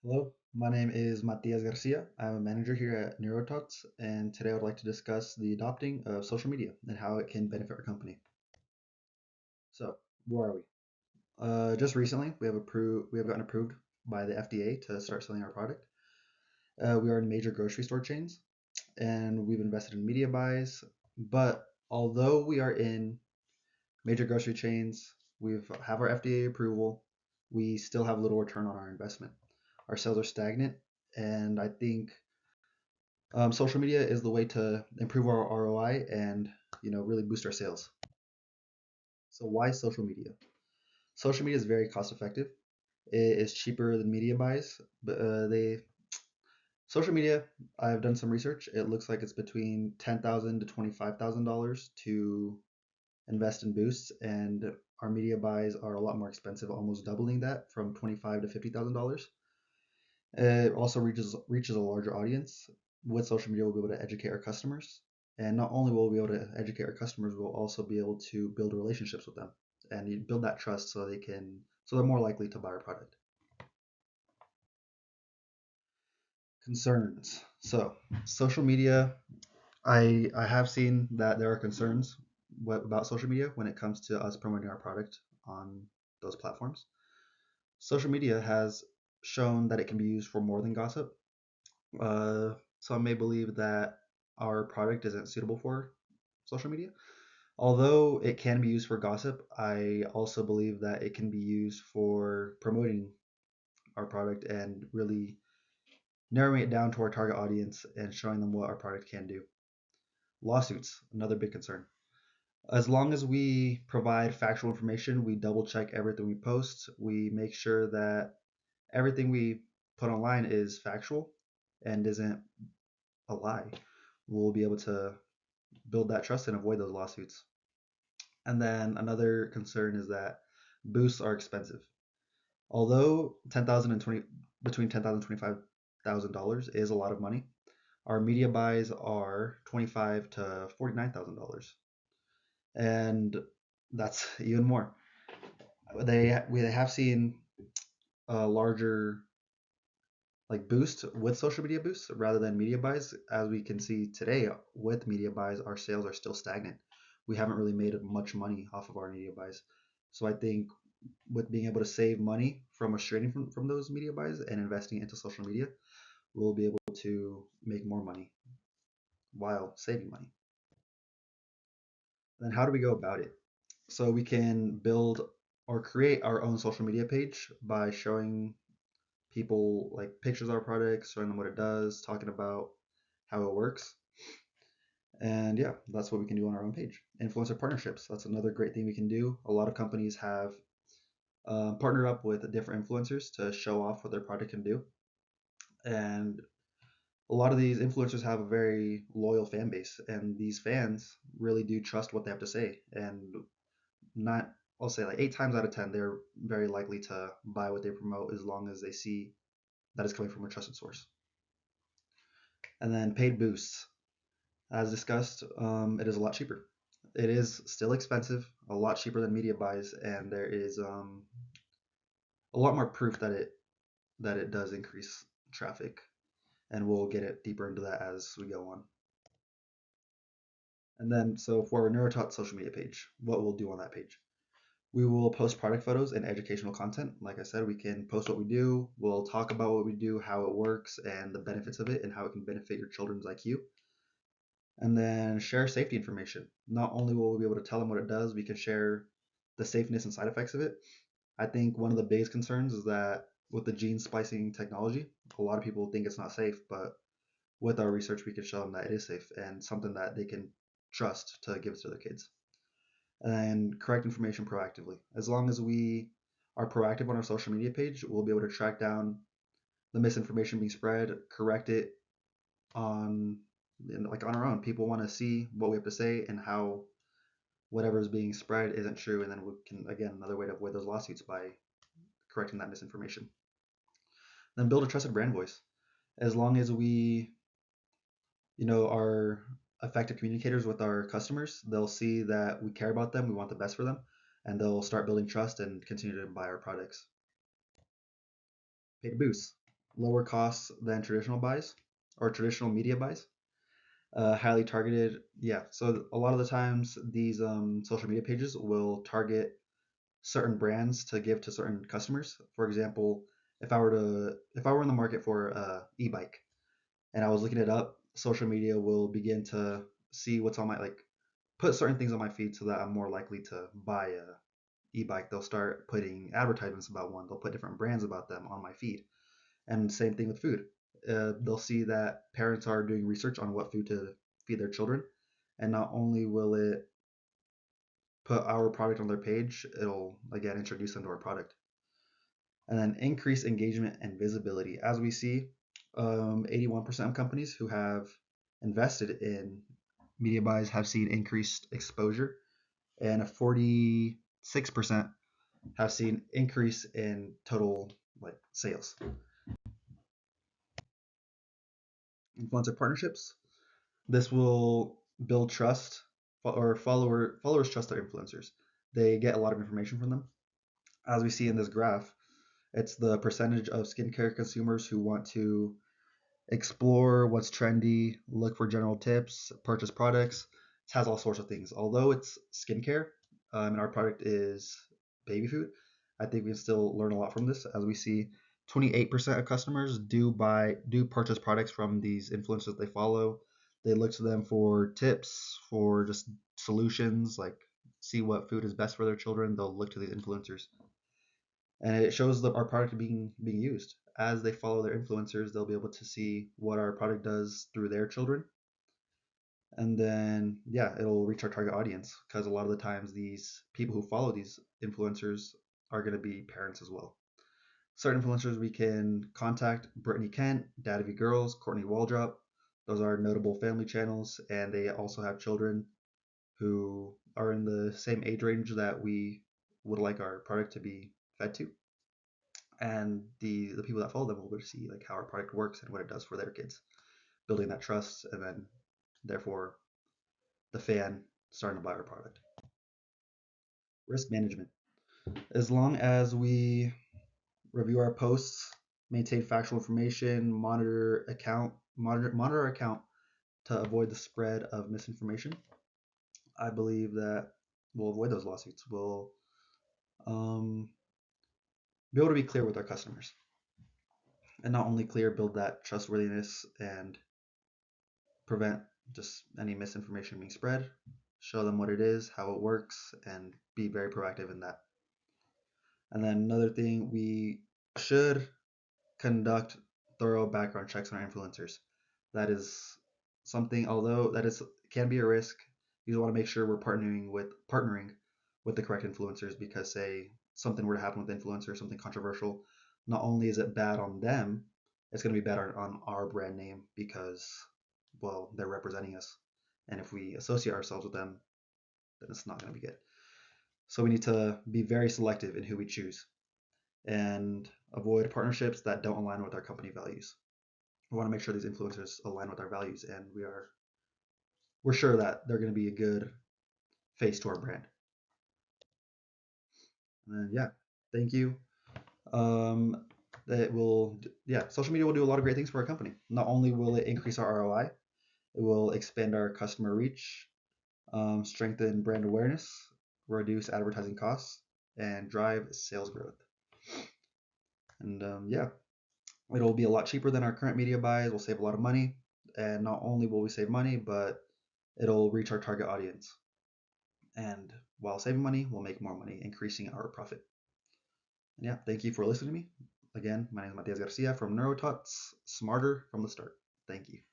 Hello, my name is Matias Garcia. I'm a manager here at Neurotots, and today I would like to discuss the adopting of social media and how it can benefit our company. So, where are we? Just recently, we have gotten approved by the FDA to start selling our product. We are in major grocery store chains, and we've invested in media buys. But although we are in major grocery chains, we have our FDA approval, we still have little return on our investment. Our sales are stagnant, and I think social media is the way to improve our ROI and really boost our sales. So why social media? Social media is very cost effective. It is cheaper than media buys, but they social media. I've done some research. It looks like it's between $10,000 to $25,000 to invest in boosts, and our media buys are a lot more expensive, almost doubling that from $25,000 to $50,000. It also reaches a larger audience. With social media, we'll be able to educate our customers, and not only will we be able to educate our customers, we'll also be able to build relationships with them and build that trust so they're more likely to buy our product. Concerns. So, social media, I have seen that there are concerns about social media when it comes to us promoting our product on those platforms. Social media has shown that it can be used for more than gossip. Some may believe that our product isn't suitable for social media. Although it can be used for gossip, I also believe that it can be used for promoting our product and really narrowing it down to our target audience and showing them what our product can do. Lawsuits, another big concern. As long as we provide factual information, we double check everything we post, we make sure that everything we put online is factual and isn't a lie, we'll be able to build that trust and avoid those lawsuits. And then another concern is that boosts are expensive. Although 10,000 and 20 between 10,000 and $25,000 is a lot of money, our media buys are 25 to $49,000, and that's even more. We have seen a larger like boost with social media boosts rather than media buys. As we can see today, with media buys, our sales are still stagnant. We haven't really made much money off of our media buys. So I think with being able to save money from restraining from those media buys and investing into social media, we'll be able to make more money while saving money. Then how do we go about it? So we can build or create our own social media page by showing people like pictures of our products, showing them what it does, talking about how it works. And yeah, that's what we can do on our own page. Influencer partnerships. That's another great thing we can do. A lot of companies have partnered up with different influencers to show off what their product can do. And a lot of these influencers have a very loyal fan base, and these fans really do trust what they have to say. And not, I'll say like 8 times out of 10, they're very likely to buy what they promote as long as they see that it's coming from a trusted source. And then paid boosts. As discussed, it is a lot cheaper. It is still expensive, a lot cheaper than media buys, and there is a lot more proof that it does increase traffic, and we'll get it deeper into that as we go on. And then, so for our Neurotot social media page, what we'll do on that page, we will post product photos and educational content. Like I said, we can post what we do. We'll talk about what we do, how it works, and the benefits of it, and how it can benefit your children's IQ. And then share safety information. Not only will we be able to tell them what it does, we can share the safeness and side effects of it. I think one of the biggest concerns is that with the gene splicing technology, a lot of people think it's not safe, but with our research, we can show them that it is safe and something that they can trust to give to their kids. And correct information proactively. As long as we are proactive on our social media page, we'll be able to track down the misinformation being spread, correct it on like on our own. People want to see what we have to say and how whatever is being spread isn't true, and then we can, again, another way to avoid those lawsuits by correcting that misinformation. Then build a trusted brand voice. As long as we are effective communicators with our customers, they'll see that we care about them, we want the best for them, and they'll start building trust and continue to buy our products. Paid boosts. lower costs than traditional buys or traditional media buys. Highly targeted, yeah. So a lot of the times these social media pages will target certain brands to give to certain customers. For example, if I were in the market for a e-bike and I was looking it up, social media will begin to see what's on my like put certain things on my feed so that I'm more likely to buy a e-bike. They'll start putting advertisements about one. They'll put different brands about them on my feed. And same thing with food. They'll see that parents are doing research on what food to feed their children, and not only will it put our product on their page, it'll again introduce them to our product. And then increase engagement and visibility. As we see, 81% of companies who have invested in media buys have seen increased exposure, and 46% have seen increase in total like sales. Influencer partnerships. This will build trust, or followers trust their influencers. They get a lot of information from them. As we see in this graph, it's the percentage of skincare consumers who want to explore what's trendy, look for general tips, purchase products. It has all sorts of things. Although it's skincare, and our product is baby food, I think we can still learn a lot from this. As we see, 28% of customers do purchase products from these influencers they follow. They look to them for tips, for just solutions, like see what food is best for their children. They'll look to these influencers, and it shows that our product being used. As they follow their influencers, they'll be able to see what our product does through their children, and then yeah, it'll reach our target audience because a lot of the times these people who follow these influencers are going to be parents as well. Certain influencers we can contact: Brittany Kent, Dad V Girls, Courtney Waldrop. Those are notable family channels, and they also have children who are in the same age range that we would like our product to be fed to, and the people that follow them will be able to see like how our product works and what it does for their kids, building that trust, and then therefore the fan starting to buy our product. Risk management. As long as we review our posts, maintain factual information, monitor our account to avoid the spread of misinformation, I believe that we'll avoid those lawsuits. We'll um, be able to be clear with our customers, and not only clear, build that trustworthiness and prevent just any misinformation being spread, show them what it is, how it works, and be very proactive in that. And then another thing, we should conduct thorough background checks on our influencers. That is something, although that is can be a risk, you want to make sure we're partnering with the correct influencers, because say something were to happen with influencers, something controversial, not only is it bad on them, it's going to be bad on our brand name because, well, they're representing us. And if we associate ourselves with them, then it's not going to be good. So we need to be very selective in who we choose and avoid partnerships that don't align with our company values. We want to make sure these influencers align with our values, and we're sure that they're going to be a good face to our brand. And yeah, thank you. Um, that will Yeah, social media will do a lot of great things for our company. Not only will it increase our ROI, it will expand our customer reach, strengthen brand awareness, reduce advertising costs, and drive sales growth. And yeah, it'll be a lot cheaper than our current media buys. We'll save a lot of money, and not only will we save money, but it'll reach our target audience. And while saving money, we'll make more money, increasing our profit. And yeah, thank you for listening to me. Again, my name is Matias Garcia from Neurotots, smarter from the start. Thank you.